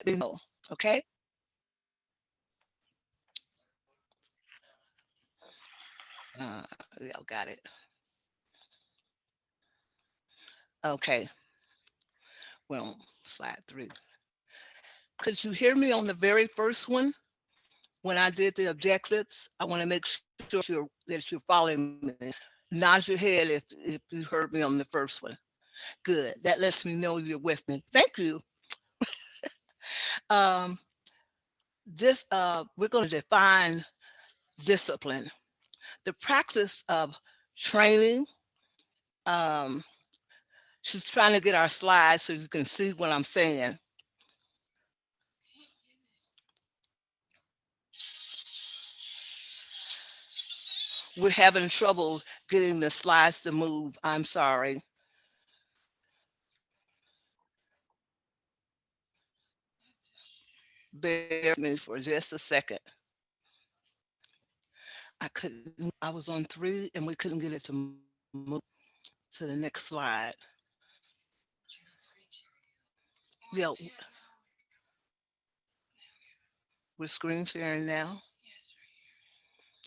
me know, okay? Y'all got it. Okay, well, slide 3. Could you hear me on the very first one when I did the objectives? I want to make sure that you're following me. Nod your head if you heard me on the first one. Good. That lets me know you're with me. Thank you. Um, we're going to define discipline, the practice of training. Um, she's trying to get our slides so you can see what I'm saying. We're having trouble getting the slides to move. I'm sorry. Bear with me for just a second. I was on 3 and we couldn't get it to move to the next slide. Yeah, we're screen sharing now,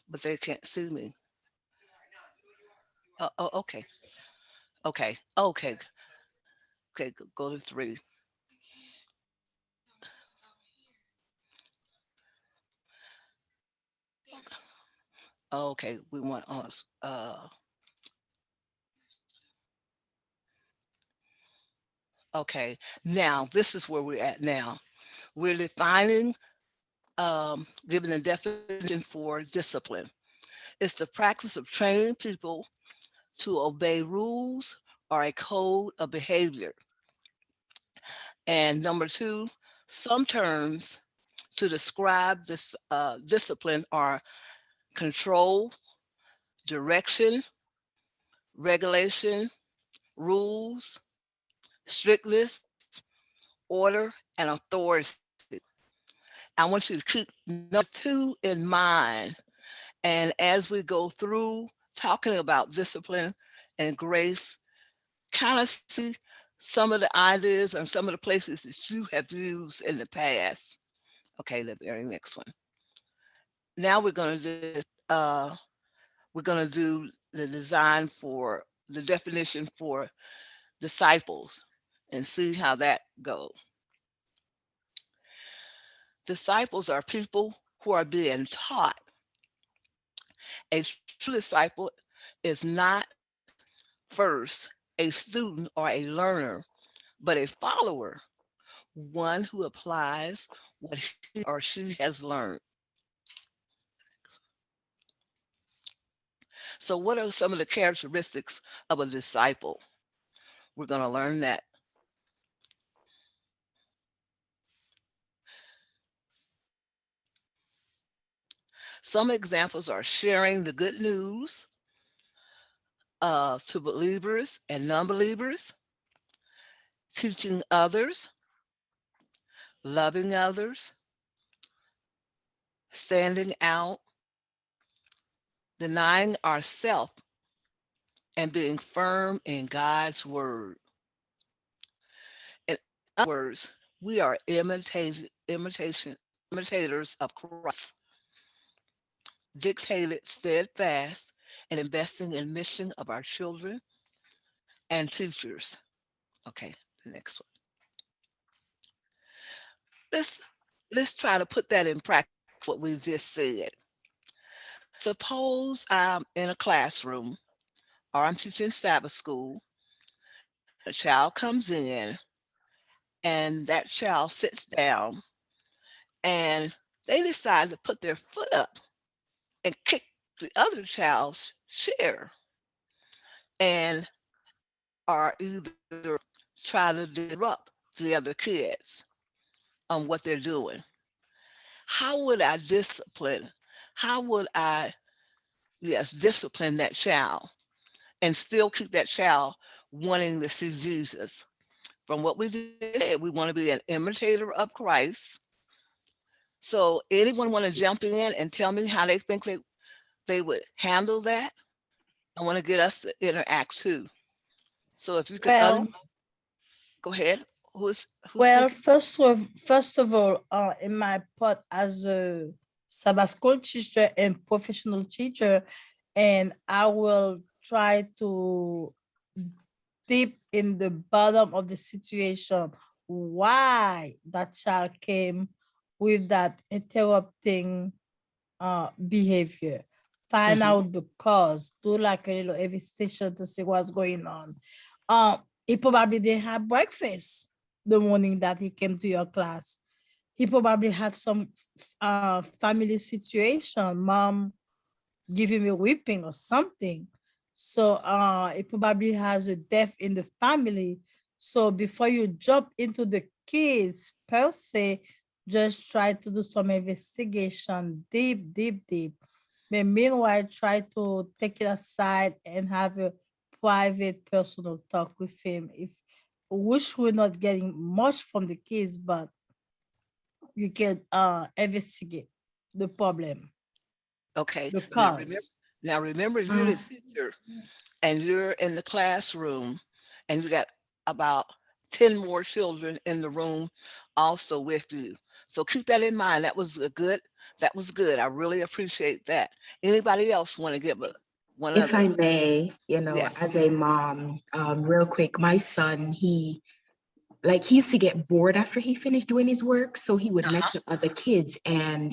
but they can't see me. Oh, okay. Okay. Okay. Okay. Go to 3. Okay. We want us. Okay. Now, this is where we're at now. We're defining, giving a definition for discipline. It's the practice of training people to obey rules or a code of behavior. And number 2, some terms to describe this discipline are control, direction, regulation, rules, strictness, order, and authority. I want you to keep number 2 in mind. And as we go through talking about discipline and grace, kind of see some of the ideas and some of the places that you have used in the past. Okay, the very next one. Now we're going to do the design for the definition for disciples and see how that goes. Disciples are people who are being taught. A true disciple is not first a student or a learner, but a follower, one who applies what he or she has learned. So, what are some of the characteristics of a disciple? We're going to learn that. Some examples are sharing the good news to believers and non-believers, teaching others, loving others, standing out, denying ourselves, and being firm in God's word. In other words, we are imitators of Christ, dictated steadfast and investing in mission of our children and teachers. Okay, the next one. Let's let's try to put that in practice, what we just said. Suppose I'm in a classroom or I'm teaching Sabbath school. A child comes in and that child sits down and they decide to put their foot up and kick the other child's chair and are either try to disrupt the other kids on what they're doing. How would I discipline? How would I, yes, discipline that child and still keep that child wanting to see Jesus? From what we did, we want to be an imitator of Christ. So anyone want to jump in and tell me how they think they would handle that? I want to get us to interact too. So if you could Well, go ahead. who's Well, speaking? first of all, in my part as a Sabbath school teacher and professional teacher, and I will try to deep in the bottom of the situation why that child came with that interrupting behavior. Find Hmm. out the cause. Do like a little investigation to see what's going on. Um, he probably didn't have breakfast the morning that he came to your class. He probably had some family situation. Mom give him a whipping or something. So it probably has a death in the family. So before you jump into the kids per se, just try to do some investigation deep, deep, deep. But meanwhile, try to take it aside and have a private personal talk with him. If wish we're not getting much from the kids, but you can investigate the problem, Okay. the Now remember. cause. Now remember, you're the teacher, and you're in the classroom, and you got about 10 more children in the room also with you. So keep that in mind. That was good. I really appreciate that. Anybody else want to give a one If other? I may, Yes. as a mom, real quick, my son, he used to get bored after he finished doing his work, so he would Uh-huh. mess with other kids. And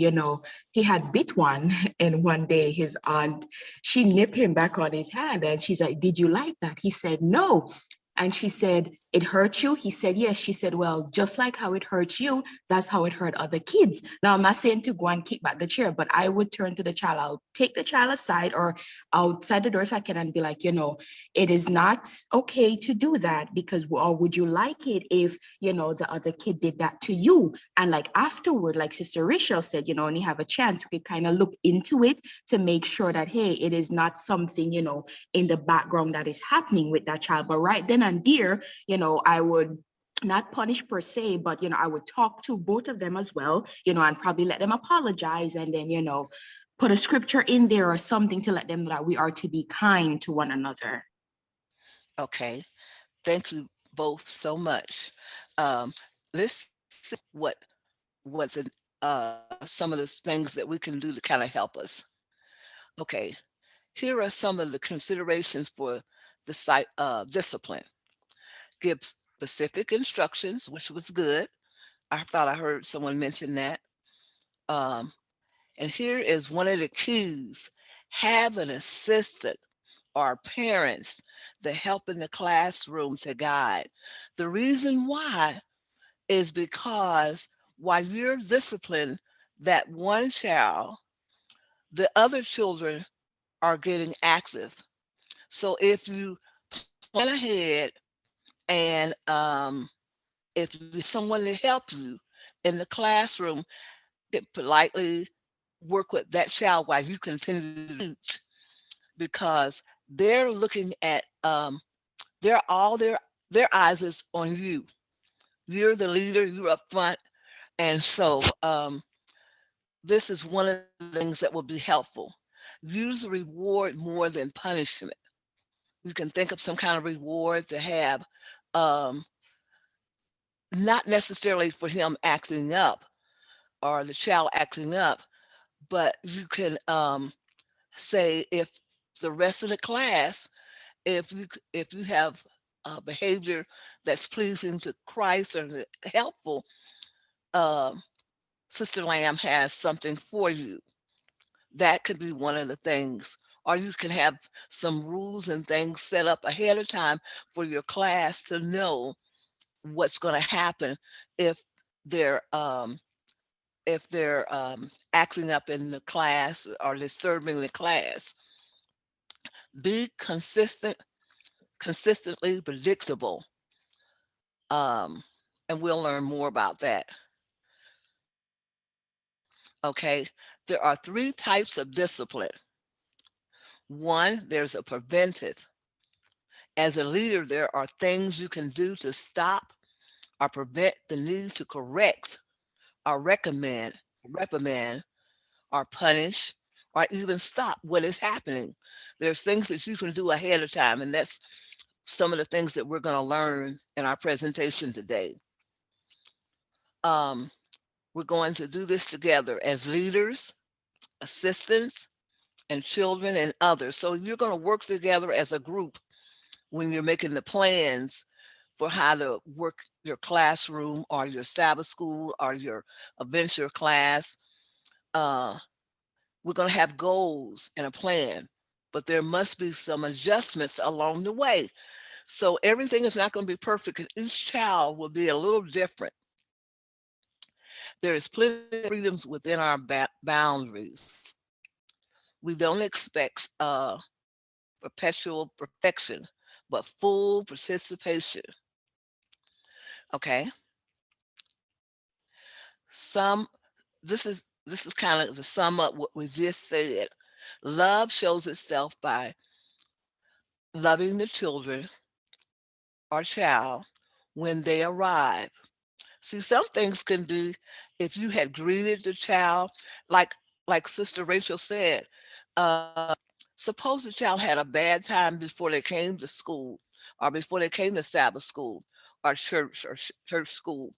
he had bit one, and one day his aunt, she nipped him back on his hand, and she's like, "Did you like that?" He said, "No." And she said, "It hurt you?" He said, "Yes." She said, "Well, just like how it hurt you, that's how it hurt other kids." Now, I'm not saying to go and kick back the chair, but I would turn to the child. I'll take the child aside or outside the door if I can and be like, it is not okay to do that, because, or would you like it if the other kid did that to you? And like afterward, like Sister Rachel said, when you have a chance, we could kind of look into it to make sure that, hey, it is not something in the background that is happening with that child. But right then and there, I would not punish per se, but I would talk to both of them as well, and probably let them apologize, and then put a scripture in there or something to let them know that we are to be kind to one another. Okay. Thank you both so much. Let's see what's some of the things that we can do to kind of help us. Okay. Here are some of the considerations for the site discipline. Give specific instructions, which was good. I thought I heard someone mention that. Um, and here is one of the keys: have an assistant or parents that help in the classroom to guide. The reason why is because while you're disciplining that one child, the other children are getting active. So if you plan ahead and if you someone to help you in the classroom, get politely work with that child while you continue to teach, because they're looking at they're all their eyes is on you. You're the leader, you're up front. And so this is one of the things that will be helpful. Use reward more than punishment. You can think of some kind of reward to have, um, not necessarily for him acting up or the child acting up, but you can say if the rest of the class, if you have a behavior that's pleasing to Christ or helpful, um, Sister Lamb has something for you. That could be one of the things. Or you can have some rules and things set up ahead of time for your class to know what's going to happen if they're acting up in the class or disturbing the class. Be consistently predictable, um, and we'll learn more about that. Okay, there are three types of discipline. One, there's a preventive. As a leader, there are things you can do to stop or prevent the need to correct or reprimand or punish or even stop what is happening. There's things that you can do ahead of time, and that's some of the things that we're going to learn in our presentation today. Um, we're going to do this together as leaders, assistants, and children and others. So you're going to work together as a group when you're making the plans for how to work your classroom or your Sabbath school or your adventure class. Uh, we're going to have goals and a plan, but there must be some adjustments along the way. So everything is not going to be perfect because each child will be a little different. There is plenty of freedoms within our boundaries. We don't expect perpetual perfection, but full participation. Okay. Some this is kind of to sum up what we just said. Love shows itself by loving the children or child when they arrive. See, some things can be if you had greeted the child, like like Sister Rachel said, uh, suppose the child had a bad time before they came to school or before they came to Sabbath school or church school,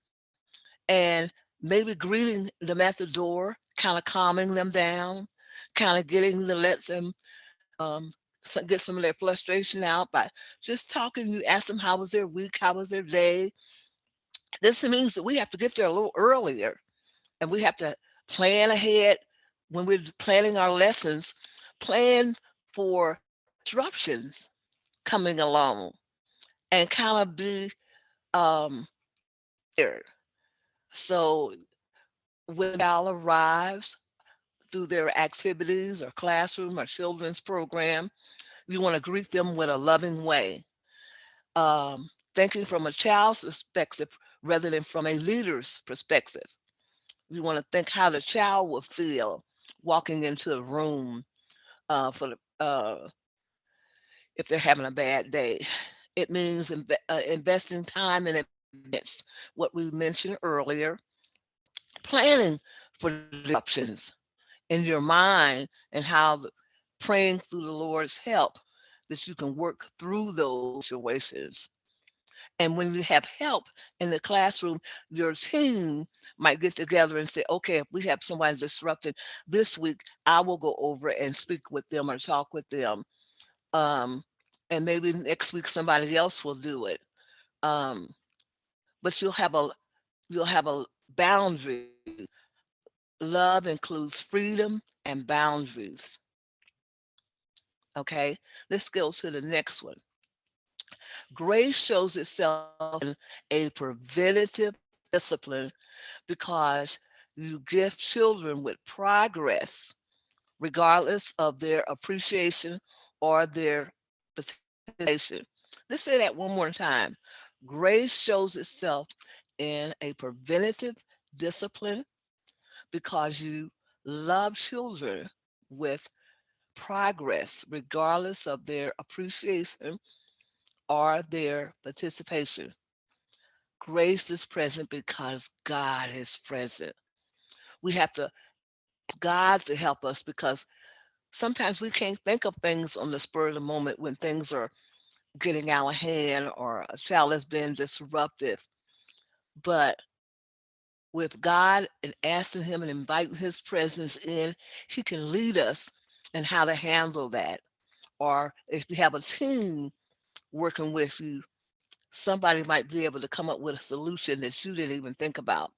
and maybe greeting them at the door, kind of calming them down, kind of getting to let them get some of their frustration out by just talking. You ask them how was their week, how was their day. This means that we have to get there a little earlier, and we have to plan ahead when we're planning our lessons, plan for disruptions coming along and kind of be there. So when Al arrives through their activities or classroom or children's program, you want to greet them with a loving way, thinking from a child's perspective rather than from a leader's perspective. You want to think how the child will feel walking into the room for the if they're having a bad day. It means investing time in advance, what we mentioned earlier, planning for disruptions in your mind and how praying through the Lord's help that you can work through those situations. And when you have help in the classroom, your team might get together and say, okay, if we have somebody disrupted this week, I will go over and speak with them or talk with them. Um, and maybe next week somebody else will do it. Um, but you'll have a boundary. Love includes freedom and boundaries. Okay, let's go to the next one. Grace shows itself in a preventative discipline because you gift children with progress, regardless of their appreciation or their participation. Let's say that one more time. Grace shows itself in a preventative discipline because you love children with progress, regardless of their appreciation or their participation. Grace is present because God is present. We have to ask God to help us because sometimes we can't think of things on the spur of the moment when things are getting out of hand or a child has been disruptive. But with God and asking Him and inviting His presence in, He can lead us in how to handle that. Or if you have a team working with you, somebody might be able to come up with a solution that you didn't even think about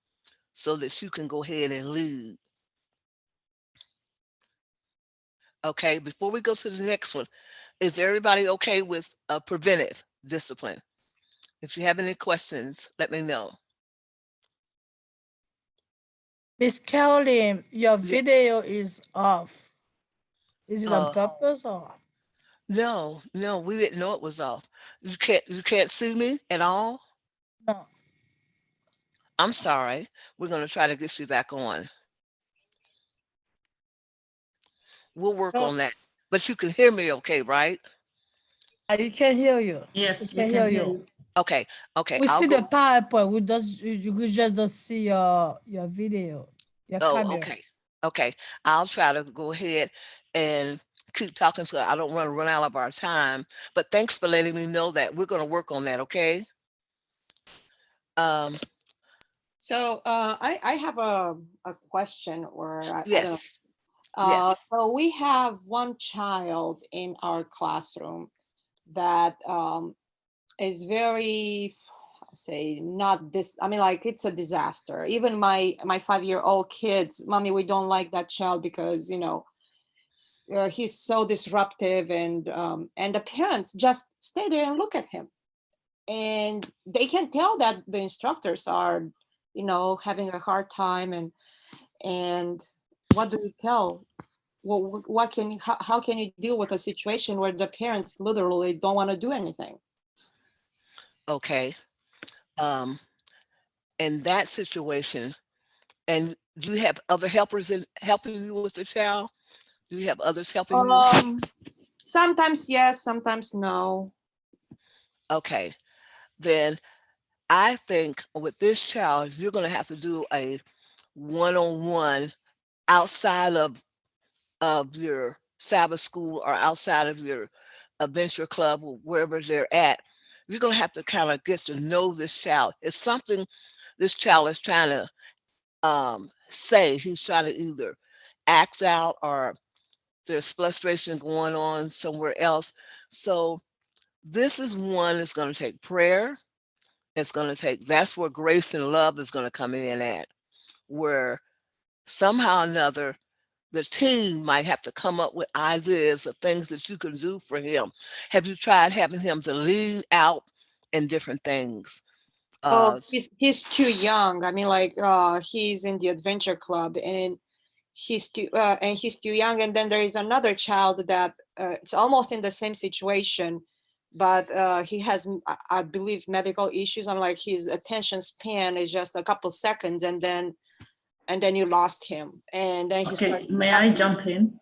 so that you can go ahead and lead. Okay, before we go to the next one, is everybody okay with preventive discipline? If you have any questions, let me know. Miss Carolyn, your Yeah. video is off. Is it on Uh, purpose or? no, no, we didn't know it was off. You can't see me at all? No. I'm sorry. We're gonna try to get you back on. We'll work So on that. But you can hear me okay, right? yeah, you can hear you. We Yes, we can can hear hear you. you. Okay, okay. We I'll see the go. PowerPoint. We just don't see your video, your Oh, camera. okay. Okay. I'll try to go ahead and keep talking so I don't want to run out of our time. But thanks for letting me know that. We're going to work on that, okay? Um, So I have a question, or I don't know. Yes. Yes. So we have one child in our classroom that is very, say, not this. I mean, like, it's a disaster. Even my 5-year-old kids, mommy, we don't like that child because he's so disruptive, and the parents just stay there and look at him, and they can tell that the instructors are having a hard time, and what do you tell? What can you, how can you deal with a situation where the parents literally don't want to do anything? Okay. Um, in that situation, and do you have other helpers in helping you with the child? Do you have others helping you? um Sometimes yes, sometimes no. Okay. Then I think with this child, you're going to have to do a one-on-one outside of your Sabbath school or outside of your adventure club or wherever they're at. You're going to have to kind of get to know this child. It's something this child is trying to say. He's trying to either act out or there's frustration going on somewhere else. So this is one that's going to take prayer. It's going to take, that's where grace and love is going to come in at, where somehow or another, the team might have to come up with ideas of things that you can do for him. Have you tried having him to lead out in different things? Oh, Uh, he's too young. I mean, like, he's in the adventure club, and he's too young. And then there is another child that it's almost in the same situation, but he has, I believe, medical issues. I'm like, his attention span is just a couple seconds, and then you lost him, and then he Okay, started. may I jump in?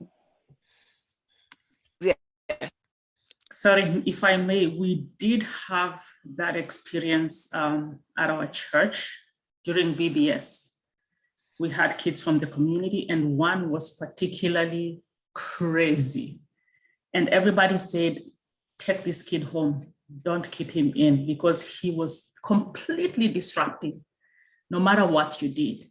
yeah, Sorry, if I may, we did have that experience at our church during VBS. We had kids from the community, and one was particularly crazy. And everybody said, take this kid home, don't keep him in, because he was completely disrupting no matter what you did.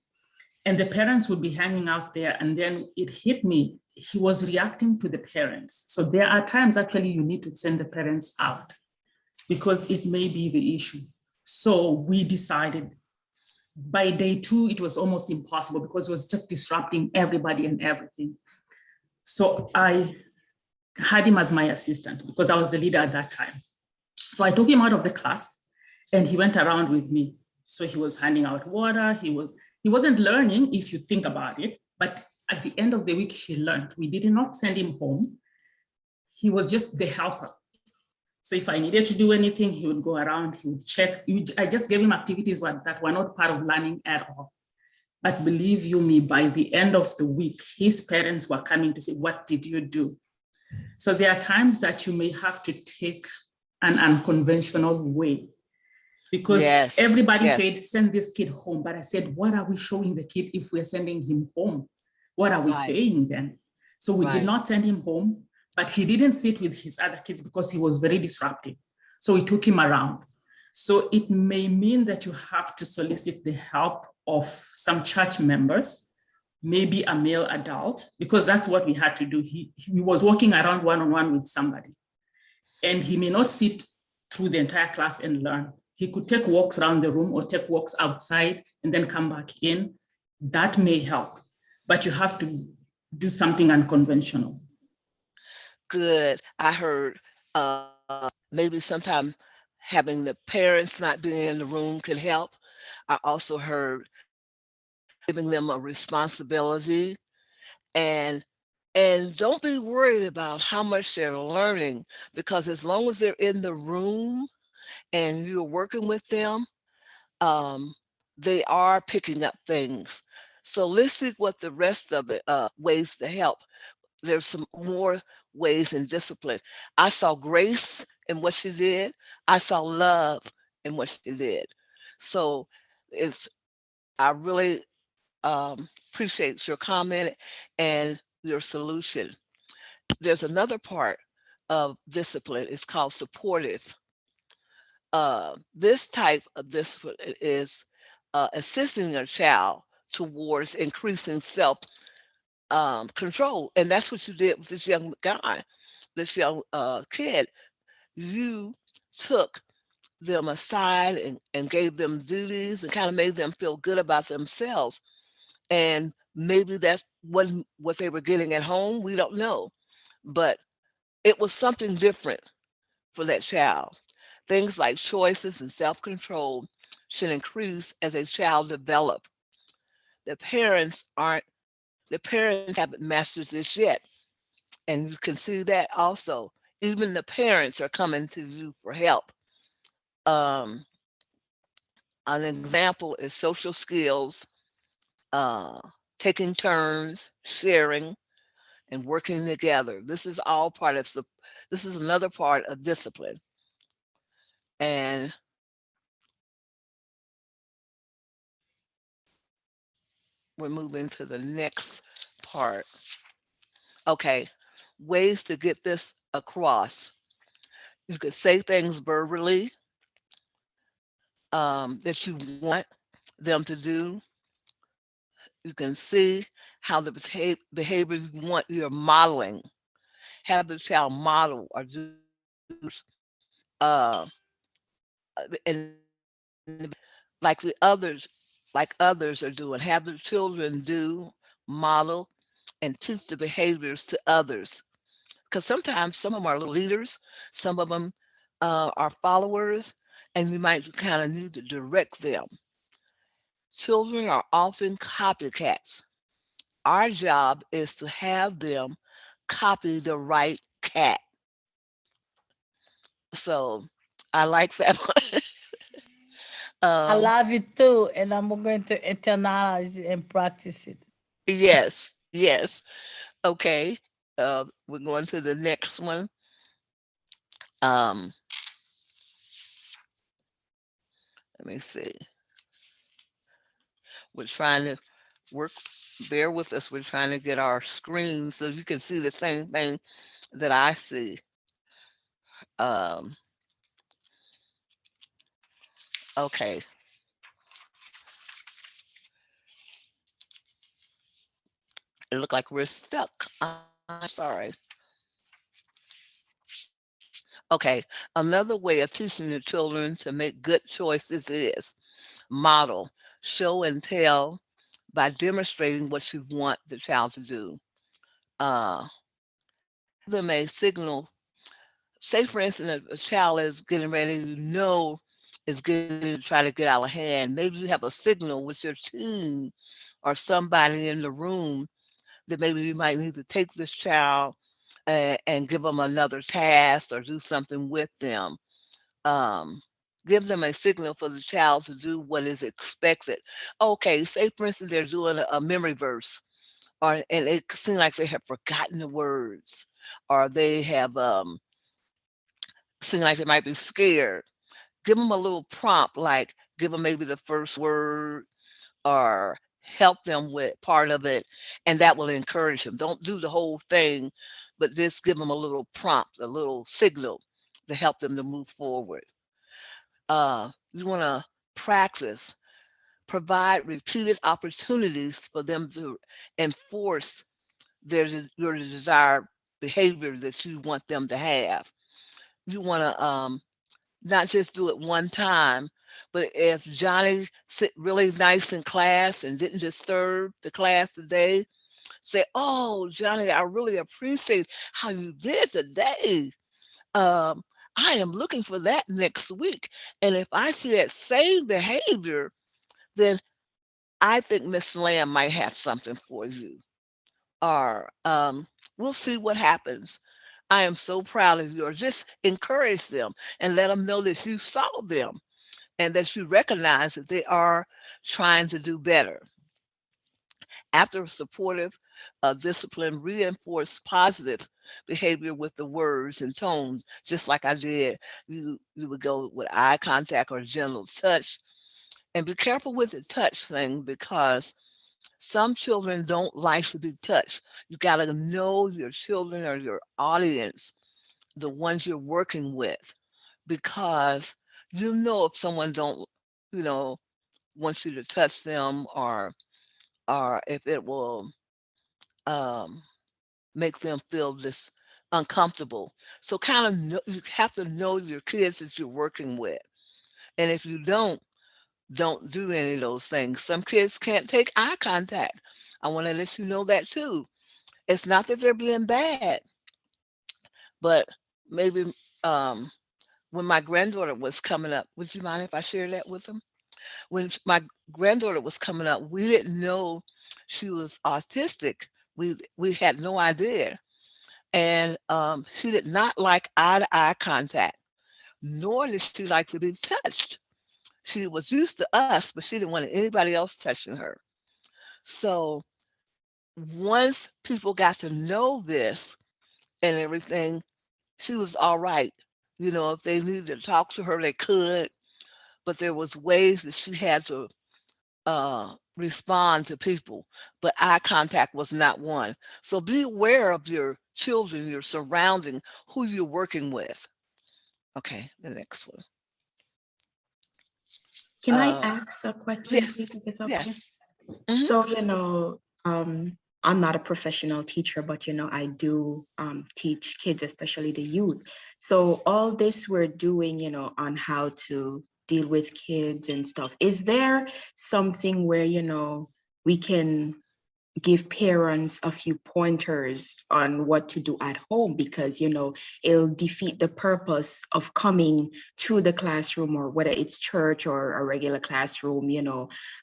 And the parents would be hanging out there, and then it hit me. He was reacting to the parents. So there are times actually you need to send the parents out because it may be the issue. So we decided by day 2, it was almost impossible because it was just disrupting everybody and everything. So I had him as my assistant because I was the leader at that time. So I took him out of the class and he went around with me. So he was handing out water. He wasn't learning, if you think about it, but at the end of the week, he learned. We did not send him home. He was just the helper. So if I needed to do anything, he would go around, he would check. I just gave him activities that were not part of learning at all. But believe you me, by the end of the week, his parents were coming to say, what did you do? So there are times that you may have to take an unconventional way, because yes, everybody yes, said, send this kid home. But I said, what are we showing the kid if we're sending him home? What are we right, saying then? So we did right. not send him home, but he didn't sit with his other kids because he was very disruptive. So we took him around. So it may mean that you have to solicit the help of some church members, maybe a male adult, because that's what we had to do. He was walking around one-on-one with somebody, and he may not sit through the entire class and learn. He could take walks around the room or take walks outside and then come back in. That may help, but you have to do something unconventional. Good. I heard maybe sometime having the parents not being in the room could help. I also heard giving them a responsibility, and don't be worried about how much they're learning, because as long as they're in the room and you're working with them, um, they are picking up things. So let's see what the rest of the ways to help. There's some more ways in discipline. I saw grace in what she did. I saw love in what she did. So it's, I really appreciate your comment and your solution. There's another part of discipline. It's called supportive. This type of discipline is assisting a child towards increasing self control. And that's what you did with this young guy, this young kid. You took them aside and gave them duties and kind of made them feel good about themselves. And maybe that's what they were getting at home. We don't know. But it was something different for that child. Things like choices and self control should increase as a child develops. The parents aren't, the parents haven't mastered this yet. And you can see that also. Even the parents are coming to you for help. Um, an example is social skills, uh, taking turns, sharing, and working together. This is all part of, this is another part of discipline. And we're moving to the next part. Okay, ways to get this across. You could say things verbally that you want them to do. You can see how the behavior you want you're modeling. Have the child model or do uh, and like the others, like others are doing. Have the children do, model, and teach the behaviors to others. Because sometimes some of them are little leaders, some of them are followers, and you might kind of need to direct them. Children are often copycats. Our job is to have them copy the right cat. So I like that one. I um, love it too, and I'm going to internalize it and practice it. yes, yes. Okay. We're going to the next one. Um, Let me see. We're trying to work, bear with us. We're trying to get our screen so you can see the same thing that I see. Um, okay. It looked like we're stuck. I'm sorry. Okay. Another way of teaching the children to make good choices is model, show and tell by demonstrating what you want the child to do. Uh, give them a signal. Say, for instance, a child is getting ready, is getting to try to get out of hand. Maybe you have a signal with your team or somebody in the room that maybe you might need to take this child and give them another task or do something with them. Um, give them a signal for the child to do what is expected. Okay, say for instance they're doing a memory verse, or and it seems like they have forgotten the words, or they have seem like they might be scared. Give them a little prompt, like give them maybe the first word or help them with part of it, and that will encourage them. Don't do the whole thing, but just give them a little prompt, a little signal to help them to move forward. You want to practice, provide repeated opportunities for them to enforce your desired behavior that you want them to have. You want to not just do it one time, but if Johnny sit really nice in class and didn't disturb the class today, say, "Oh, Johnny, I really appreciate how you did today. Um, I am looking for that next week. And if I see that same behavior, then I think Miss Lamb might have something for you." Or we'll see what happens. I am so proud of you. Or just encourage them and let them know that you saw them and that you recognize that they are trying to do better. After a supportive discipline, reinforce positive behavior with the words and tones, just like I did. You would go with eye contact or gentle touch. And be careful with the touch thing because some children don't like to be touched. You got to know your children or your audience, the ones you're working with, because you know if someone don't, you know, wants you to touch them, or if it will um, make them feel this uncomfortable. So kind of you have to know your kids that you're working with. And if you don't do any of those things. Some kids can't take eye contact. I want to let you know that too. It's not that they're being bad, but maybe when my granddaughter was coming up, would you mind if I share that with them? When my granddaughter was coming up, we didn't know she was autistic. We had no idea, and she did not like eye to eye contact, nor did she like to be touched. She was used to us, but she didn't want anybody else touching her. So once people got to know this and everything, she was all right. You know, if they needed to talk to her, they could, but there was ways that she had to respond to people, but eye contact was not one. So be aware of your children, your surrounding, who you're working with. Okay, the next one. Can I Uh, ask a question, please, yes, if it's okay? yes. Mhm. So, I'm not a professional teacher, but I do teach kids, especially the youth. So all this we're doing, on how to deal with kids and stuff. Is there something where, we can give parents a few pointers on what to do at home, because it'll defeat the purpose of coming to the classroom, or whether it's church or a regular classroom,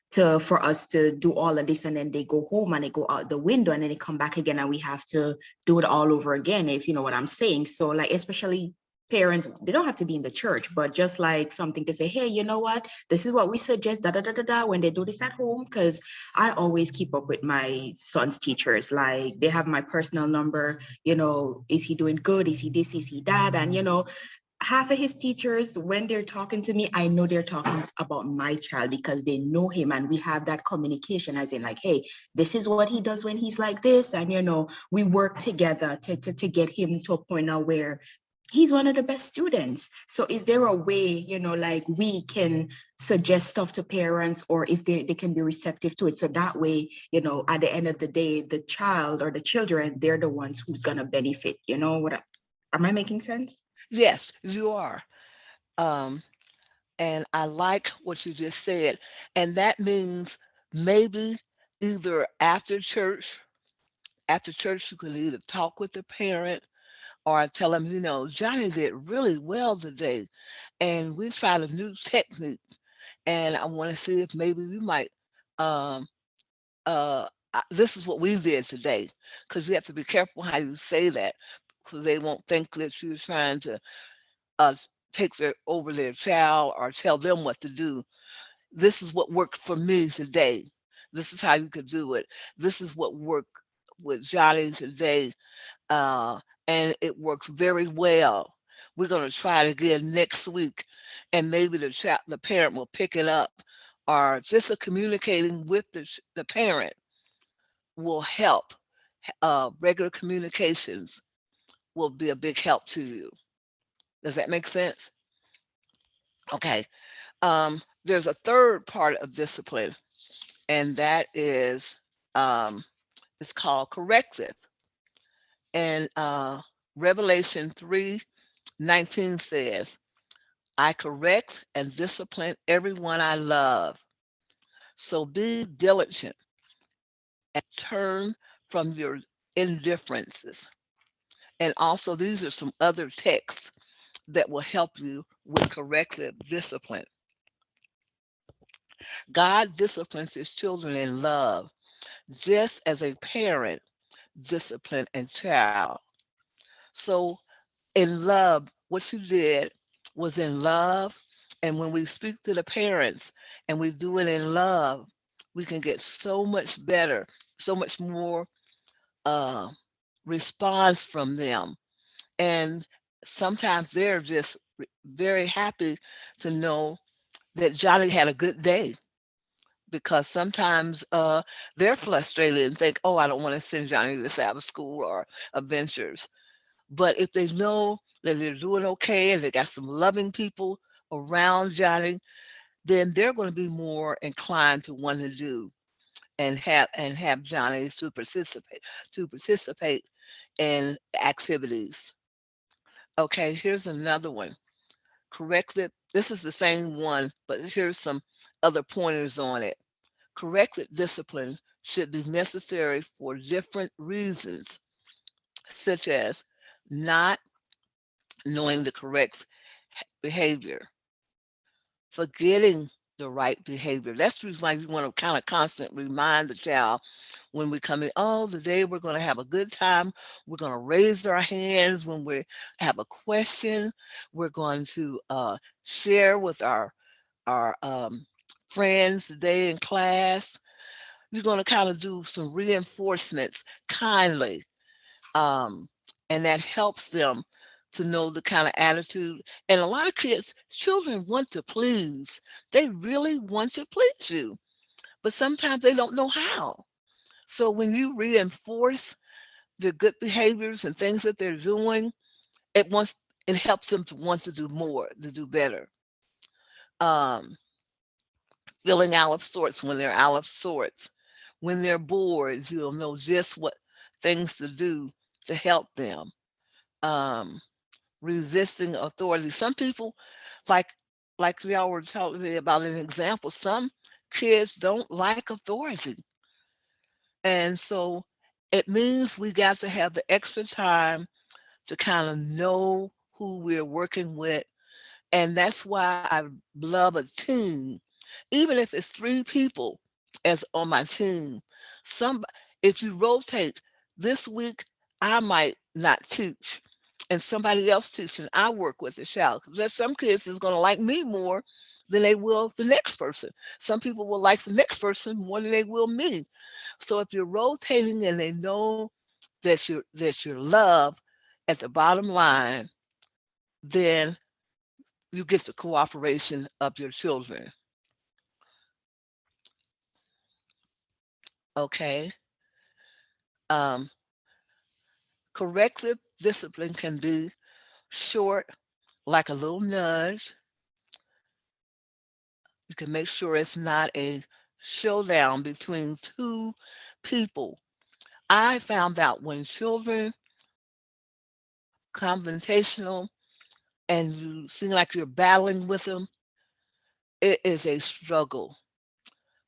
to for us to do all of this, and then they go home and they go out the window, and then they come back again and we have to do it all over again, if you know what I'm saying. So like, especially parents, they don't have to be in the church, but just like something to say, hey, you know what, this is what we suggest, da da da da da, when they do this at home. Because I always keep up with my son's teachers. Like, they have my personal number, is he doing good? Is he this? Is he that? And, half of his teachers, when they're talking to me, I know they're talking about my child, because they know him and we have that communication, as in like, hey, this is what he does when he's like this. And, we work together to get him to a point now where he's one of the best students. So is there a way, like, we can suggest stuff to parents, or if they can be receptive to it? So that way, at the end of the day, the child or the children, they're the ones who's going to benefit. Am I making sense? Yes, you are. Um, and I like what you just said. And that means maybe either after church, you could either talk with the parent or tell them, Johnny did really well today. And we tried a new technique. And I want to see if maybe you might, um, this is what we did today. Because you have to be careful how you say that, because they won't think that you're trying to uh, take over their child or tell them what to do. This is what worked for me today. This is how you could do it. This is what worked with Johnny today, uh, and it works very well. We're going to try it again next week, and maybe the parent will pick it up, or just communicating with the parent will help. Regular communications will be a big help to you. Does that make sense? Okay. There's a third part of discipline, and that is it's called corrective. And Revelation 3:19 says, I correct and discipline everyone I love. So be diligent and turn from your indifferences. And also, these are some other texts that will help you with corrective discipline. God disciplines his children in love, just as a parent discipline a child. So in love, what you did was in love. And when we speak to the parents and we do it in love, we can get so much better, so much more uh, response from them. And sometimes they're just very happy to know that Johnny had a good day, because sometimes they're frustrated and think, oh, I don't want to send Johnny to Sabbath school or adventures. But if they know that they're doing okay and they got some loving people around Johnny, then they're going to be more inclined to want to do and have Johnny to participate in activities. Okay, here's another one. Corrected. This is the same one, but here's some other pointers on it. Corrected discipline should be necessary for different reasons, such as not knowing the correct behavior, forgetting the right behavior. That's the reason why you want to kind of constantly remind the child when we come in, oh, today we're going to have a good time. We're going to raise our hands when we have a question. We're going to share with our friends today in class. You're going to kind of do some reinforcements kindly. Um, and that helps them to know the kind of attitude. And a lot of children want to please. They really want to please you, but sometimes they don't know how. So when you reinforce their good behaviors and things that they're doing, it helps them to want to do more, to do better. Um, Feeling out of sorts when they're out of sorts. When they're bored, you'll know just what things to do to help them. Um, Resisting authority. Some people, like like y'all were telling me about an example, some kids don't like authority. And so it means we got to have the extra time to kind of know who we're working with. And that's why I love a team, even if it's three people as on my team. Some, if you rotate this week, I might not teach and somebody else teaching. I work with the child. There's some kids is going to like me more than they will the next person. Some people will like the next person more than they will me. So if you're rotating and they know that you're loved at the bottom line, then you get the cooperation of your children. Okay. Um, Corrective discipline can be short, like a little nudge. You can make sure it's not a showdown between two people. I found out when children confrontational and you seem like you're battling with them, it is a struggle.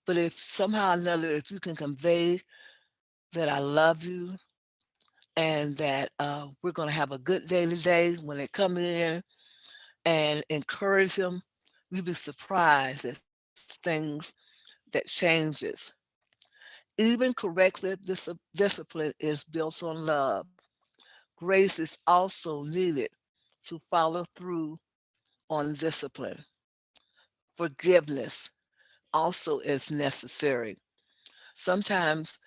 But if somehow or another, if you can convey that I love you and that we're going to have a good day today when they come in and encourage them, you'd be surprised at things that changes. Even corrective discipline is built on love. Grace is also needed to follow through on discipline. Forgiveness also is necessary. Sometimes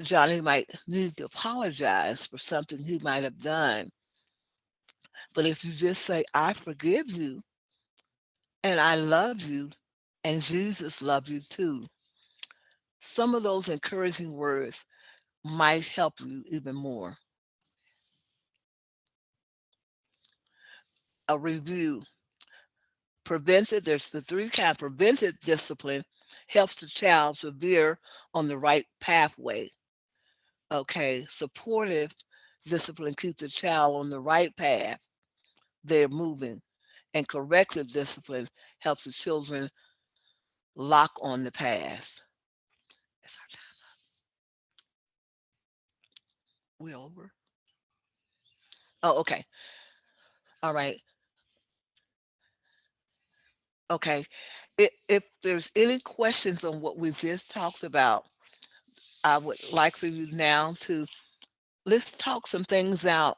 Johnny might need to apologize for something he might have done. But if you just say, I forgive you and I love you and Jesus loves you too, some of those encouraging words might help you even more. A review. There's the three kind. Preventive discipline helps the child to veer on the right pathway. Okay. Supportive discipline keeps the child on the right path they're moving. And corrective discipline helps the children lock on the path. It's our time. We over? Oh, okay. All right. Okay. If there's any questions on what we just talked about, I would like for you now to let's talk some things out.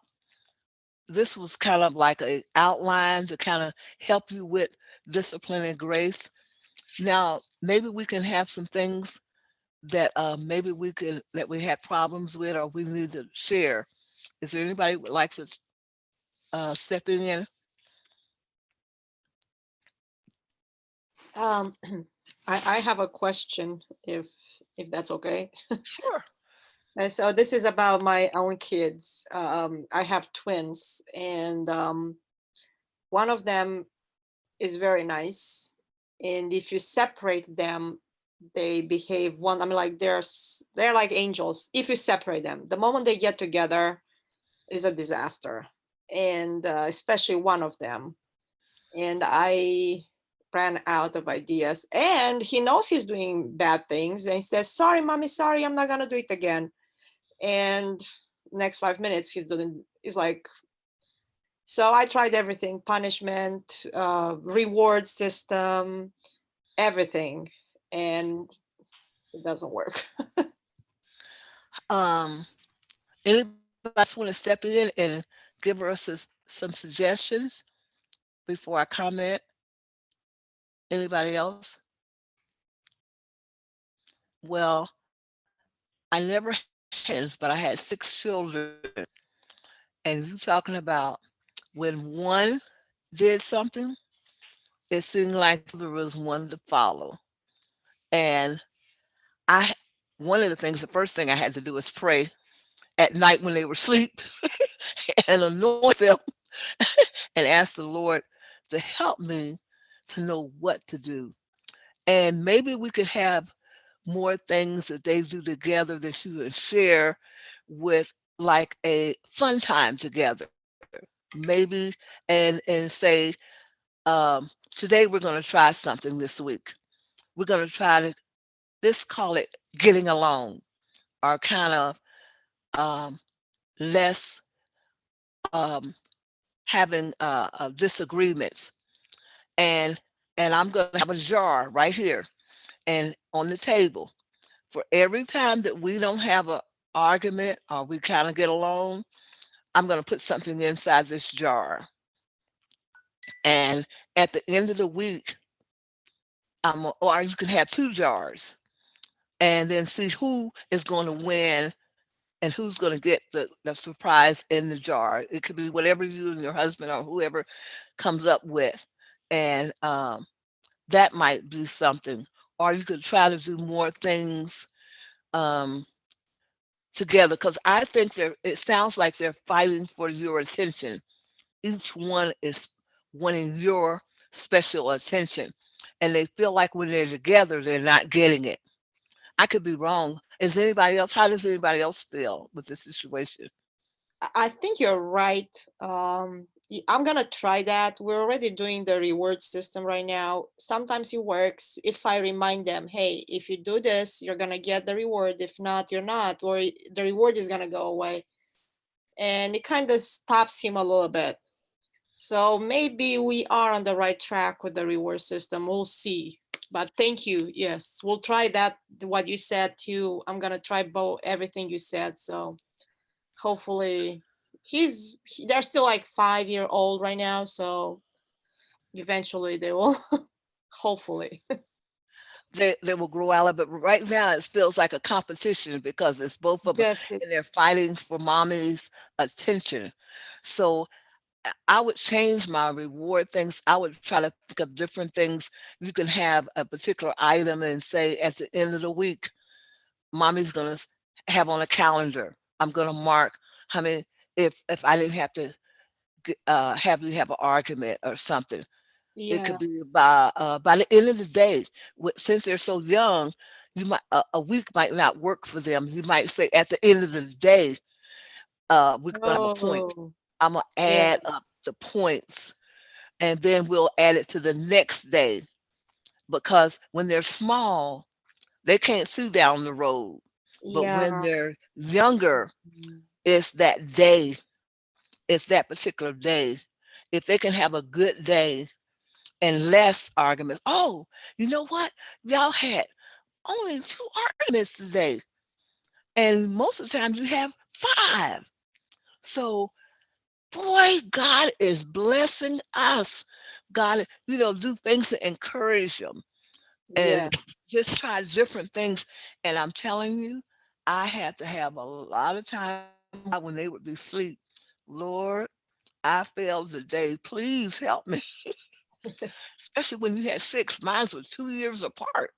This was kind of like a outline to kind of help you with discipline and grace. Now, maybe we can have some things that maybe we had problems with or we need to share. Is there anybody who would like to step in? Um, I have a question, if that's okay. Sure. So this is about my own kids. I have twins, and one of them is very nice. And if you separate them, they behave one. I mean, like they're like angels. If you separate them, the moment they get together is a disaster. And especially one of them. And I ran out of ideas. And he knows he's doing bad things. And he says, "Sorry, mommy, sorry, I'm not gonna do it again." And next 5 minutes, he's like, so I tried everything, punishment, reward system, everything, and it doesn't work. Um, Anybody else want to step in and give us some suggestions before I comment? Anybody else? Well, I never had kids, but I had 6 children. And you talking about when one did something, it seemed like there was one to follow. And I, one of the things, the first thing I had to do was pray at night when they were asleep and anoint them and ask the Lord to help me to know what to do. And maybe we could have more things that they do together that you would share with, like a fun time together. Maybe and say, today we're going to try something this week. We're going to try to, let's call it getting along, or kind of um, less um, having disagreements. And I'm going to have a jar right here and on the table for every time that we don't have a argument or we kind of get along. I'm going to put something inside this jar. And at the end of the week, or you can have 2 jars and then see who is going to win and who's going to get the surprise in the jar. It could be whatever you and your husband or whoever comes up with. And that might be something. Or you could try to do more things um, together, because I think it sounds like they're fighting for your attention. Each one is wanting your special attention. And they feel like when they're together, they're not getting it. I could be wrong. How does anybody else feel with this situation? I think you're right. I'm gonna try that. We're already doing the reward system right now. Sometimes it works if I remind them, hey, if you do this, you're gonna get the reward. If not, you're not, or the reward is gonna go away. And it kind of stops him a little bit. So maybe we are on the right track with the reward system. We'll see. But thank you. Yes, we'll try that. What you said too. I'm gonna try everything you said. So hopefully they're still like 5-year old right now. So eventually they will hopefully. They will grow out of it. But right now, it feels like a competition because it's both of them, Yes. and they're fighting for mommy's attention. So I would change my reward things. I would try to think of different things. You can have a particular item and say at the end of the week, mommy's going to have on a calendar. I'm going to mark how many, if I didn't have to have you have an argument or something. It Yeah. could be by the end of the day. Since they're so young, you might a week might not work for them. You might say at the end of the day, we're gonna have a point. Oh, I'm gonna yeah. add up the points, and then we'll add it to the next day. Because when they're small, they can't see down the road. But when Yeah. they're younger, it's that day. It's that particular day. If they can have a good day and less arguments. Oh, you know what? Y'all had only 2 arguments today. And most of the time you have 5. So, boy, God is blessing us. God, do things to encourage them Yeah. and just try different things. And I'm telling you, I had to have a lot of time when they would be asleep. Lord, I failed today. Please help me. Especially when you had 6. Mine were 2 years apart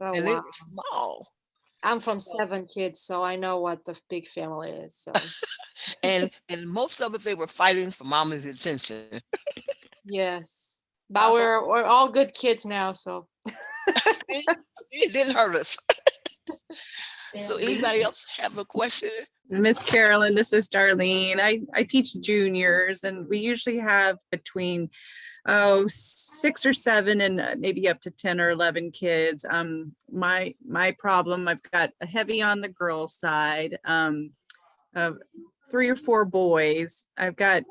Oh and they wow. were small. I'm from So 7 kids, so I know what the big family is. So and most of it they were fighting for mama's attention. yes. But we're all good kids now, so. It didn't hurt us. So anybody else have a question? Miss Carolyn, this is Darlene. I teach juniors, and we usually have between 6 or 7 and maybe up to 10 or 11 kids. My problem, I've got a heavy on the girl side, 3 or 4 boys. I've got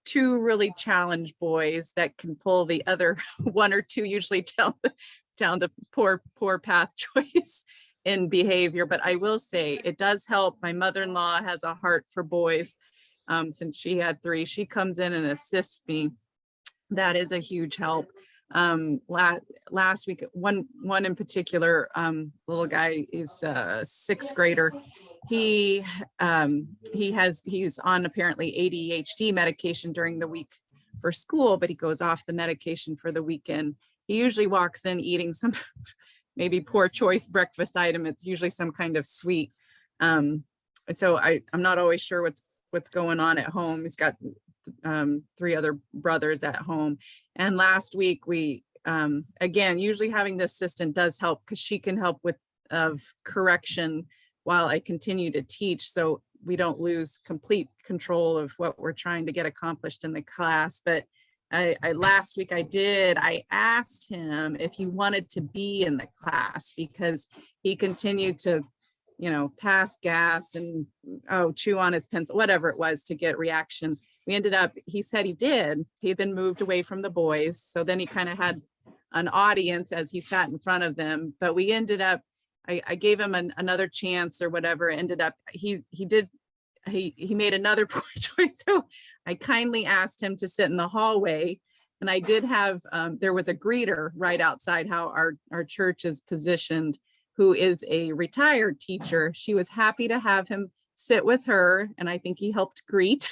2 really challenged boys that can pull the other 1 or 2 usually down the poor path choice in behavior. But I will say it does help. My mother-in-law has a heart for boys. Since she had 3, she comes in and assists me. That is a huge help. Last week, one in particular, little guy is a 6th grader. He's on apparently ADHD medication during the week for school, but he goes off the medication for the weekend. He usually walks in eating some maybe poor choice breakfast item. It's usually some kind of sweet. And so I'm not always sure what's going on at home. He's got 3 other brothers at home. And last week we, again, usually having the assistant does help because she can help with correction while I continue to teach. So we don't lose complete control of what we're trying to get accomplished in the class. But last week I asked him if he wanted to be in the class because he continued to, pass gas and chew on his pencil, whatever it was to get reaction. He said he did. He'd been moved away from the boys. So then he kind of had an audience as he sat in front of them. But we ended up, I gave him another chance or whatever. Ended up, he made another poor choice. So I kindly asked him to sit in the hallway. And I did have, there was a greeter right outside how our church is positioned, who is a retired teacher. She was happy to have him sit with her. And I think he helped greet.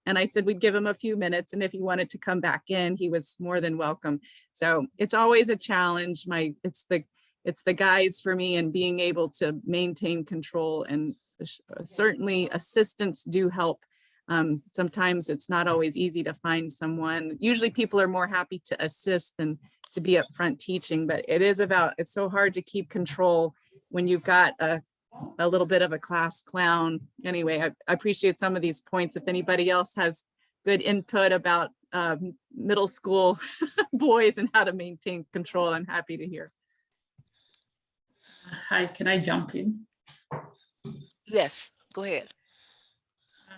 And I said we'd give him a few minutes. And if he wanted to come back in, he was more than welcome. So it's always a challenge. It's the guys for me and being able to maintain control, and certainly assistants do help. Sometimes it's not always easy to find someone. Usually people are more happy to assist than to be up front teaching, but it's so hard to keep control when you've got a little bit of a class clown. Anyway, I appreciate some of these points. If anybody else has good input about middle school boys and how to maintain control, I'm happy to hear. Hi, can I jump in? Yes, go ahead.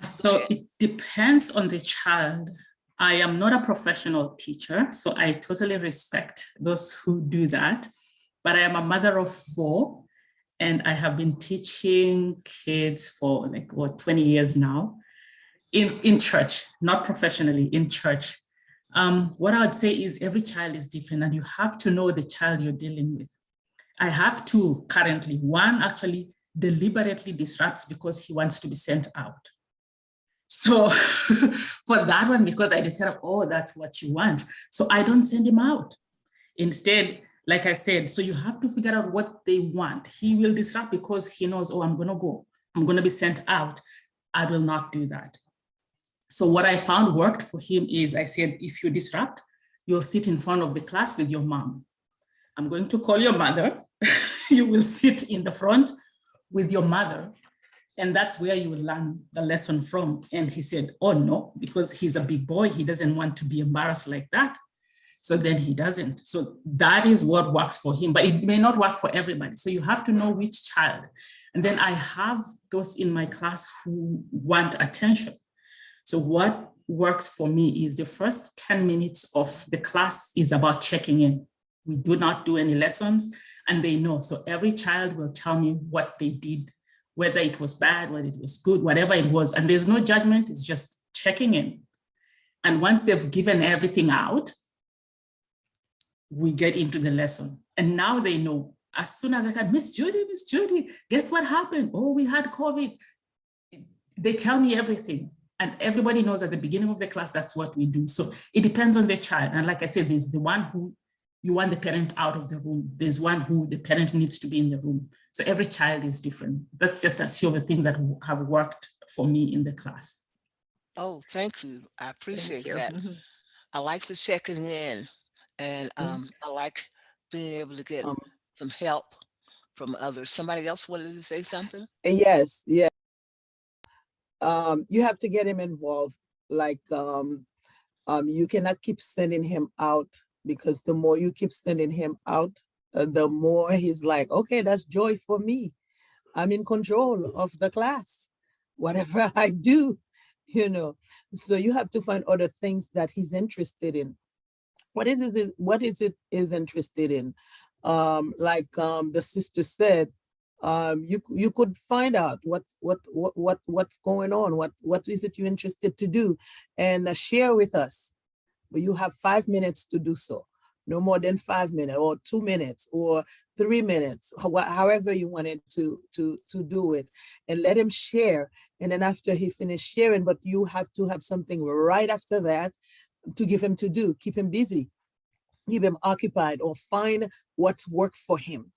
So it depends on the child. I am not a professional teacher, so I totally respect those who do that. But I am a mother of 4, and I have been teaching kids for 20 years now in church, not professionally, in church. What I would say is every child is different, and you have to know the child you're dealing with. I have 2 currently. One actually deliberately disrupts because he wants to be sent out. So for that one, because I decided, that's what you want. So I don't send him out. Instead, like I said, so you have to figure out what they want. He will disrupt because he knows, I'm going to be sent out. I will not do that. So what I found worked for him is I said, if you disrupt, you'll sit in front of the class with your mom. I'm going to call your mother. You will sit in the front with your mother. And that's where you will learn the lesson from. And he said, no, because he's a big boy. He doesn't want to be embarrassed like that. So then he doesn't. So that is what works for him, but it may not work for everybody. So you have to know which child. And then I have those in my class who want attention. So what works for me is the first 10 minutes of the class is about checking in. We do not do any lessons, and they know. So every child will tell me what they did, whether it was bad, whether it was good, whatever it was. And there's no judgment, it's just checking in. And once they've given everything out, we get into the lesson. And now they know, as soon as I can, Miss Judy, guess what happened? We had COVID. They tell me everything. And everybody knows at the beginning of the class, that's what we do. So it depends on the child. And like I said, there's the one who you want the parent out of the room. There's one who the parent needs to be in the room. So every child is different. That's just a few of the things that have worked for me in the class. Oh, thank you. I appreciate you. that. Mhm. I like the checking in. And I like being able to get Um, some help from others. Somebody else wanted to say something? yes, yeah. You have to get him involved. Like, you cannot keep sending him out, because the more you keep sending him out, the more he's like, okay, that's joy for me. I'm in control of the class, whatever I do, you know. So you have to find other things that he's interested in. What is it is interested in? The sister said, you could find out what's going on, what is it you're interested to do, and share with us. But you have 5 minutes to do so, no more than 5 minutes, or 2 minutes, or 3 minutes, however you wanted to do it, and let him share. And then after he finished sharing, but you have to have something right after that to give him to do, keep him busy, keep him occupied, or find what's worked for him.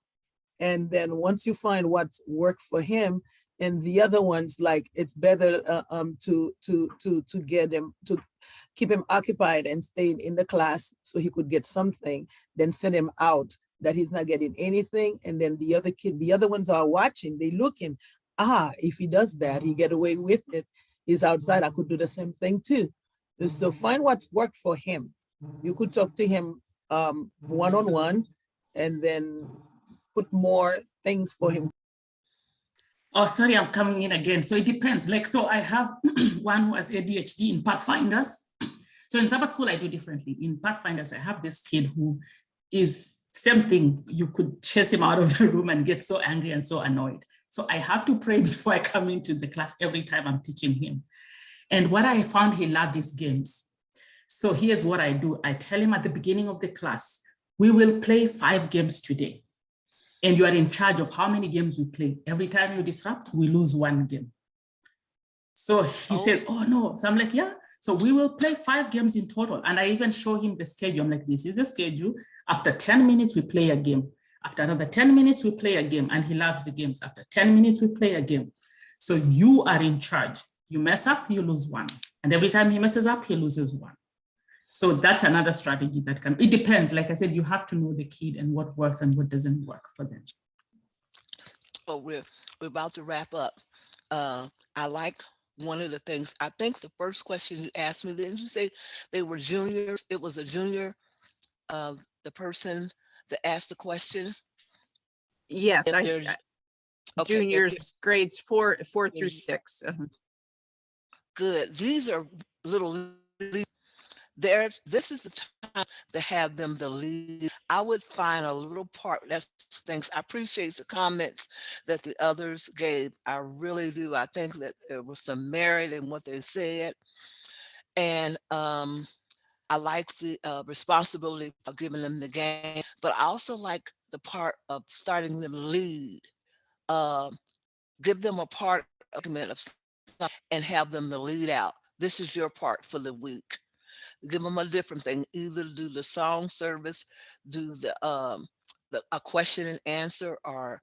And then once you find what's worked for him, and the other ones, like, it's better to get them to keep him occupied and staying in the class so he could get something, then send him out that he's not getting anything. And then the other ones are watching, they looking, if he does that, he get away with it, he's outside, I could do the same thing too. So find what's worked for him. You could talk to him one-on-one, and then put more things for him. Oh, sorry, I'm coming in again. So it depends. Like, so I have one who has ADHD in Pathfinders. So in Sabbath school, I do differently. In Pathfinders, I have this kid who is same thing. You could chase him out of the room and get so angry and so annoyed. So I have to pray before I come into the class every time I'm teaching him. And what I found he loved is games. So here's what I do. I tell him at the beginning of the class, we will play 5 games today. And you are in charge of how many games we play. Every time you disrupt, we lose 1 game. So he says, oh no. So I'm like, yeah. So we will play 5 games in total. And I even show him the schedule. I'm like, this is the schedule. After 10 minutes, we play a game. After another 10 minutes, we play a game. And he loves the games. After 10 minutes, we play a game. So you are in charge. You mess up, you lose 1. And every time he messes up, he loses 1. So that's another strategy that it depends. Like I said, you have to know the kid and what works and what doesn't work for them. Oh, we're about to wrap up. I like one of the things, I think the first question you asked me, didn't you say they were juniors? It was a junior, the person that asked the question. Yes, If they're okay, juniors, grades 4 through 6. Good. These are little, this is the time to have them to lead. I would find a little part, that's things. I appreciate the comments that the others gave. I really do. I think that there was some merit in what they said. And I like the responsibility of giving them the game, but I also like the part of starting them lead. Give them a part of and have them to lead out. This is your part for the week. Give them a different thing, either do the song service, do the a question and answer, or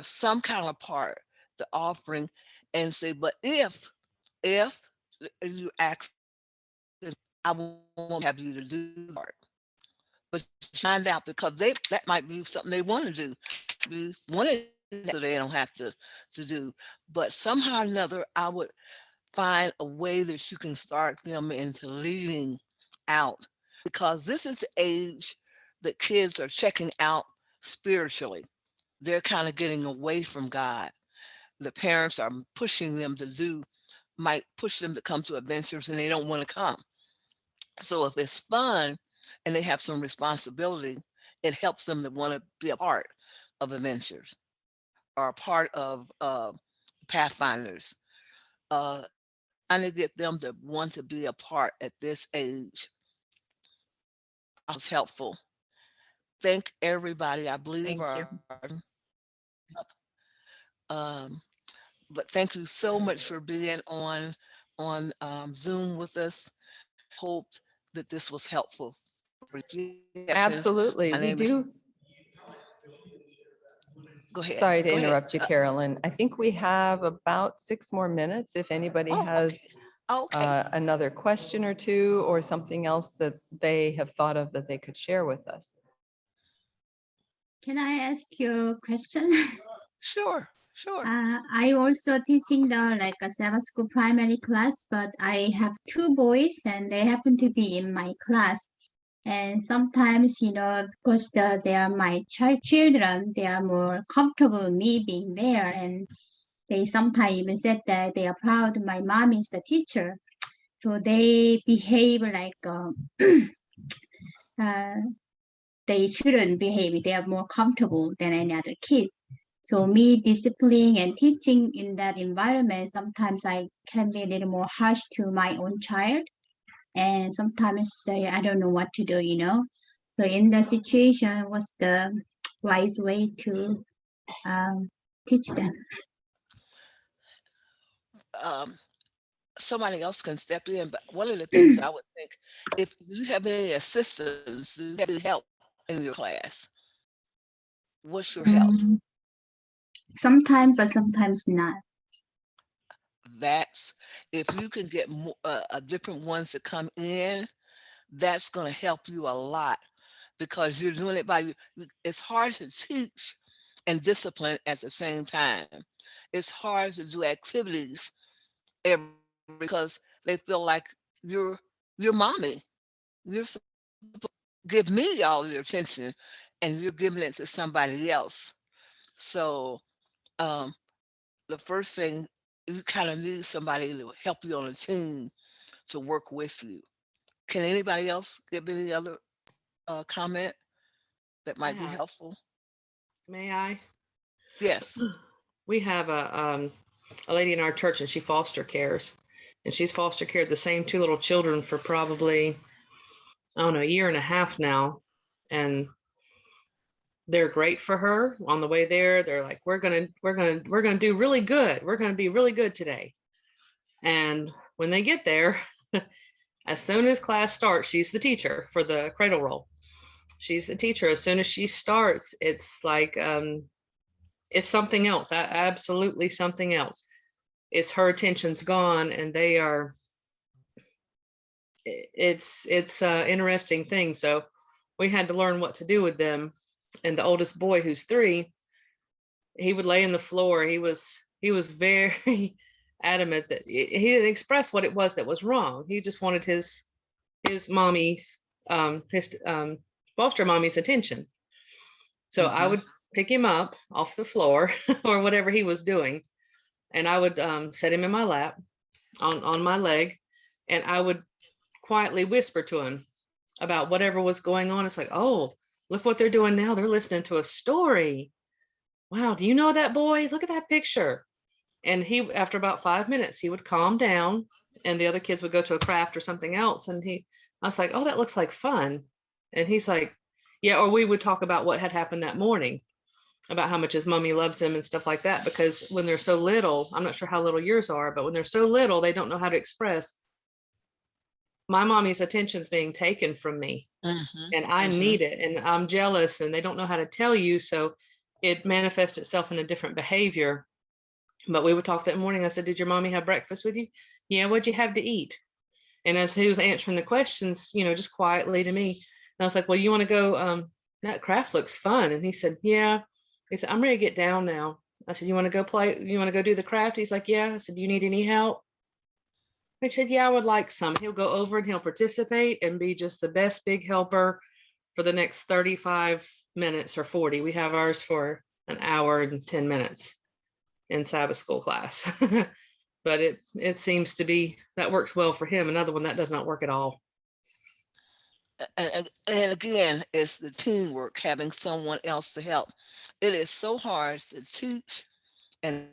some kind of part, the offering, and say, but if you ask, I won't have you to do the part. But find out, because that might be something they want to do. So they don't have to do. But somehow or another, I would find a way that you can start them into leading out, because this is the age that kids are checking out spiritually. They're kind of getting away from God. The parents are pushing them might push them to come to adventures, and they don't want to come. So if it's fun and they have some responsibility, it helps them to want to be a part of adventures or a part of Pathfinders. Trying to get them to want to be a part at this age was helpful. Thank everybody. I believe Thank you. But thank you so much for being on Zoom with us. Hope that this was helpful. Absolutely. My We name is. do. Go ahead. Sorry to Go ahead. interrupt you, Carolyn. I think we have about 6 more minutes if anybody has Okay. another question or two or something else that they have thought of that they could share with us. Can I ask you a question? Sure. Sure. I also teaching the like a Sabbath school primary class, but I have two boys and they happen to be in my class. And sometimes, because they are my children, they are more comfortable me being there. And they sometimes even said that they are proud my mom is the teacher. So they behave like uh, they shouldn't behave. They are more comfortable than any other kids. So me disciplining and teaching in that environment, sometimes I can be a little more harsh to my own child. And sometimes I don't know what to do. So in that situation, what's the wise way to teach them? Somebody else can step in, but one of the things I would think, if you have any assistants, do you have any help in your class? What's your help? Sometimes, but sometimes not. That's if you can get different ones to come in, that's going to help you a lot because you're doing it by you. It's hard to teach and discipline at the same time. It's hard to do activities because they feel like you're mommy. You're supposed to give me all your attention, and you're giving it to somebody else. So the first thing, you kind of need somebody to help you on a team to work with you. Can anybody else give any other comment that I might be have. helpful? May I? Yes. We have a lady in our church, and she foster cares, and she's foster cared the same two little children for probably, I don't know, a year and a half now, and they're great for her. On the way there, they're like, we're gonna do really good. We're gonna be really good today. And when they get there, as soon as class starts, she's the teacher for the cradle roll. She's the teacher. As soon as she starts, it's like it's something else. Absolutely something else. It's her attention's gone, and they are. It's interesting thing. So we had to learn what to do with them. And the oldest boy, who's 3, he would lay on the floor. He was very adamant that he didn't express what it was that was wrong. He just wanted his mommy's foster mommy's attention. So I would pick him up off the floor or whatever he was doing, and I would set him in my lap on my leg, and I would quietly whisper to him about whatever was going on. It's like, oh, look what they're doing now. They're listening to a story. Wow, do you know that boy? Look at that picture. And he, after about 5 minutes, he would calm down, and the other kids would go to a craft or something else. And I was like, oh, that looks like fun. And he's like, yeah. Or we would talk about what had happened that morning, about how much his mommy loves him and stuff like that. Because when they're so little, I'm not sure how little yours are, but when they're so little, they don't know how to express, my mommy's attention's being taken from me, and I need it, and I'm jealous, and they don't know how to tell you. So it manifests itself in a different behavior. But we would talk that morning. I said, did your mommy have breakfast with you? Yeah. What'd you have to eat? And as he was answering the questions, just quietly to me, and I was like, well, you want to go, that craft looks fun. And he said, yeah. He said, I'm ready to get down now. I said, you want to go play? You want to go do the craft? He's like, yeah. I said, do you need any help? I said, yeah, I would like some. He'll go over and he'll participate and be just the best big helper for the next 35 minutes or 40. We have ours for an hour and 10 minutes in Sabbath school class. But it seems to be that works well for him. Another one that does not work at all. And again, it's the teamwork, having someone else to help. It is so hard to teach and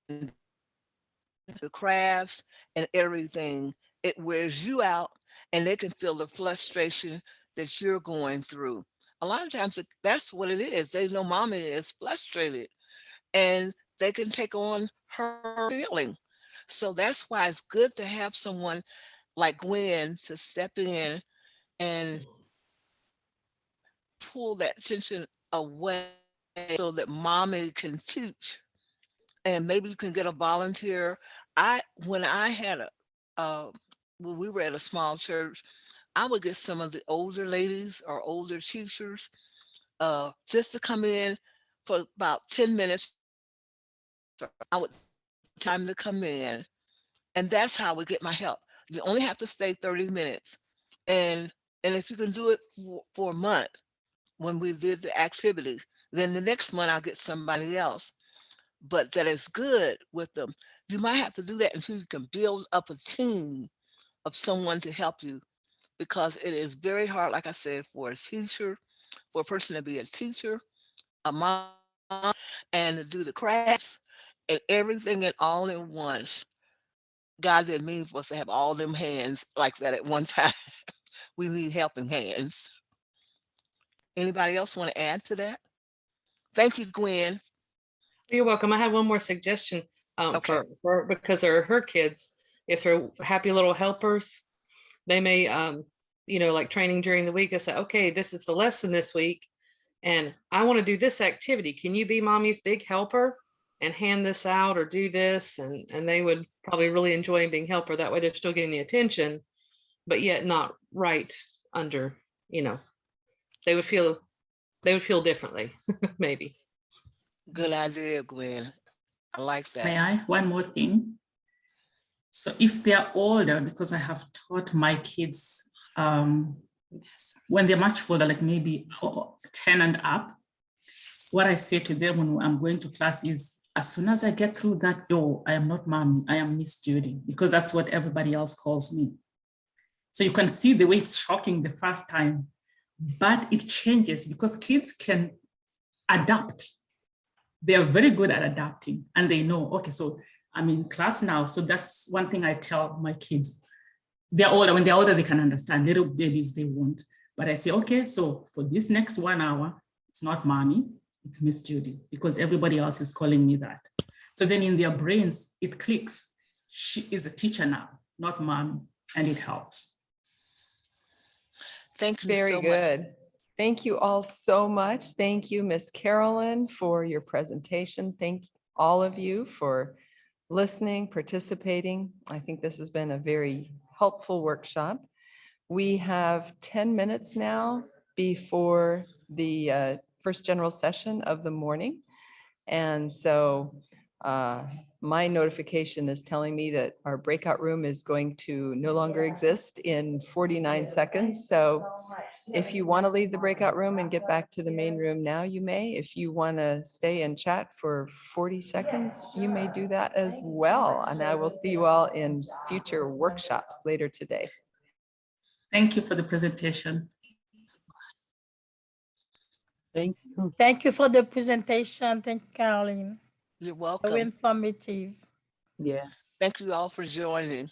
the crafts and everything. It wears you out, and they can feel the frustration that you're going through. A lot of times that's what it is. They know mommy is frustrated, and they can take on her feeling. So that's why it's good to have someone like Gwen to step in and pull that tension away so that mommy can teach. And maybe you can get a volunteer. When I had when we were at a small church, I would get some of the older ladies or older teachers just to come in for about 10 minutes. I would time to come in, and that's how we get my help. You only have to stay 30 minutes, and if you can do it for a month, when we did the activity, then the next month I'll get somebody else. But that is good with them. You might have to do that until you can build up a team of someone to help you, because it is very hard, like I said, for a teacher, for a person to be a teacher, a mom, and to do the crafts and everything and all in once. God didn't mean for us to have all them hands like that at one time. We need helping hands. Anybody else want to add to that? Thank you, Gwen. You're welcome. I have one more suggestion Okay. for because they're her kids. If they're happy little helpers, they may, like training during the week. I say, okay, this is the lesson this week, and I want to do this activity. Can you be mommy's big helper and hand this out or do this? And they would probably really enjoy being helper. That way they're still getting the attention, but yet not right under, they would feel differently, maybe. Good idea, Gwen. I like May that. I? One more thing. So if they're older, because I have taught my kids when they're much older, like maybe 10 and up, what I say to them when I'm going to class is, as soon as I get through that door, I am not mommy, I am Miss Judy, because that's what everybody else calls me. So you can see the way it's shocking the first time, but it changes because kids can adapt. They are very good at adapting, and they know, okay, so I'm in class now. So that's one thing I tell my kids. They're older. When they're older, they can understand. Little babies, they won't. But I say, okay, so for this next 1 hour, it's not mommy, it's Miss Judy, because everybody else is calling me that. So then in their brains, it clicks. She is a teacher now, not mommy, and it helps. Thank you Very so much. good. Thank you all so much. Thank you, Miss Carolyn, for your presentation. Thank all of you for listening, participating. I think this has been a very helpful workshop. We have 10 minutes now before the first general session of the morning. And so my notification is telling me that our breakout room is going to no longer exist in 49 seconds. So if you want to leave the breakout room and get back to the main room now, you may. If you want to stay and chat for 40 seconds, you may do that as well. And I will see you all in future workshops later today. Thank you for the presentation. Thank you. Thank you for the presentation. Thank you, Carolyn. You're Very welcome. informative. Yes. Thank you all for joining.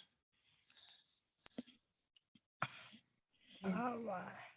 All right.